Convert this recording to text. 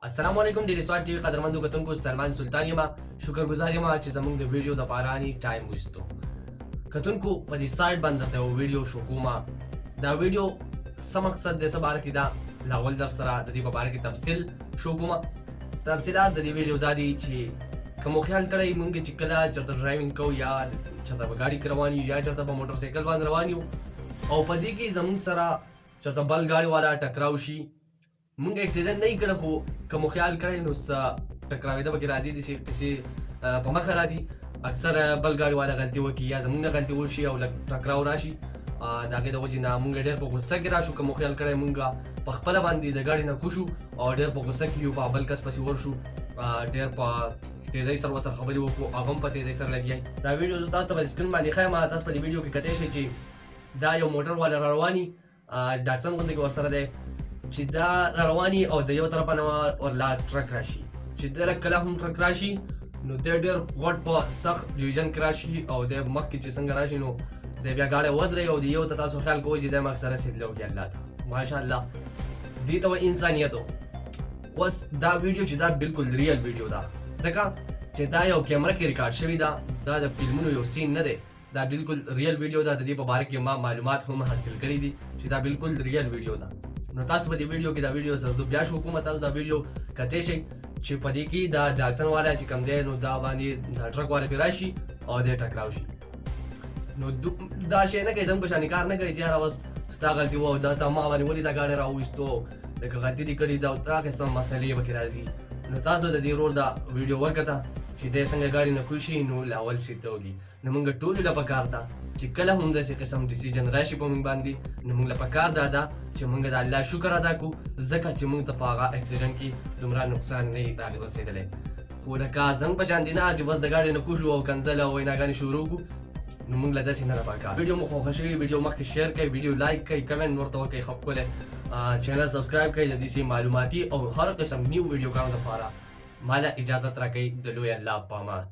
السلام علیکم ډیری سوال ټي قدرمنو کتونکو سلمان سلطان یم شکرګزار یم چې زموږ د ویډیو د پارانی ټایم وستو کتونکو په دې سایت باندې ته ویډیو شو کومه دا ویډیو سم مقصد د سبا کې دا لاول در سره د دې په اړه کې تفصیل شو کومه تفصيلات د دې ویډیو د دې چې کوم خیال کړی مونږ چې کله چرته ډرایوینګ کوو یا چرته په گاډي روان یو یا چرته په موټر سایکل باندې روان یو او په دې کې زموږ سره چرته بل گاډي والا ټکراو شي مونږ اکسیډنټ نه کړو خو کوم خیال کړی نو ټکراوېده پکې راځي د کسی په مخه راځي اکثر بل ګاډي والا غلطي وکړي یا زموږ نه غلطي وشي او لږ ټکراو راشي د هغې د وجې نه مونږ ډېر په غوسه کې راشو کوم خیال کړی مونږ په خپله باندې د ګاډي نه کوشو او ډېر په غوسه کې یو په بل کس پسې ورشو ډېر په تیزۍ سره ورسره خبرې وکړو هغه هم په تیزۍ سره لګیا دا ویډیو زه تاسو ته په سکرین باندې ښیم تاسو په دې ویډیو کې کتلی شئ چې دا یو موټر والا را رواني ډاکسن غوندې کې ورسره دی چې دا رواني او د یو طرفه نه ورلا ټرک راشي چې د کله هم ټرک راشي نو د ډېر غټ په سخت ډیویژن کې راشي او د مخکې چې څنګه راشي نو د بیا ګاډی ودرې او د یو ته تاسو خیال کوئ چې د مخ سره رسېدلی وکړي الله ته ماشاءالله دې ته وایي انسانیت اوس دا ویډیو چې دا بالکل ریل ویډیو ده ځکه چې دا یو کیمره کې ریکارډ شوی ده دا د فلمونو یو سین نه دی دا بالکل ریل ویډیو ده د دې په باره کې ما معلومات هم حاصل کړي دي چې دا بالکل ریل ویډیو ده نو تاسو په دې ویډیو کې دا ویډیو سره زه بیا شو کوم تاسو دا ویډیو کتلی شئ چې په دې کې دا ډاکسن والا چې کوم دی نو دا باندې دا ټرک والا پرې راشي او دی ټکراو شي نو دا شی نه کوي زموږ په شانې کار نه کوي چې یاره اوس ستا غلطي وه او دا ته ما باندې ولې دا ګاډی راوویستو لکه غلطي دې کړې ده او دا قسم مسلې پکې راځي نو تاسو د دې ورور دا ویډیو ورکته چې دی څنګه ګاډي نه کوږ شي نو لاول سیده وږي نو موږ ټولو له پکار ده چې کله هم داسې قسم ډیسیژن راشي په موږ باندې نو موږ له پکار ده چې موږ د الله شکر ادا کړو ځکه چې موږ ته په هغه اکسیډنټ کې دومره نقصان نه وي راغلی رسېدلی خو لکه زموږ په شان دي نه چې بس د ګاډي نه کوږ شو او کنځل او ویناګانې شروع کړو نو موږ له داسې نه ده پکار ویډیو مو خوښه شوې ویډیو مخکې شیر کړئ ویډیو لایک کړئ کمنټ ورته وکړئ ښه ښکلی چینل سبسکرایب کړئ د داسې معلوماتي او هر قسم نیو ویډیوګانو دپاره ما له اجازت راکوئ د لوی الله په امان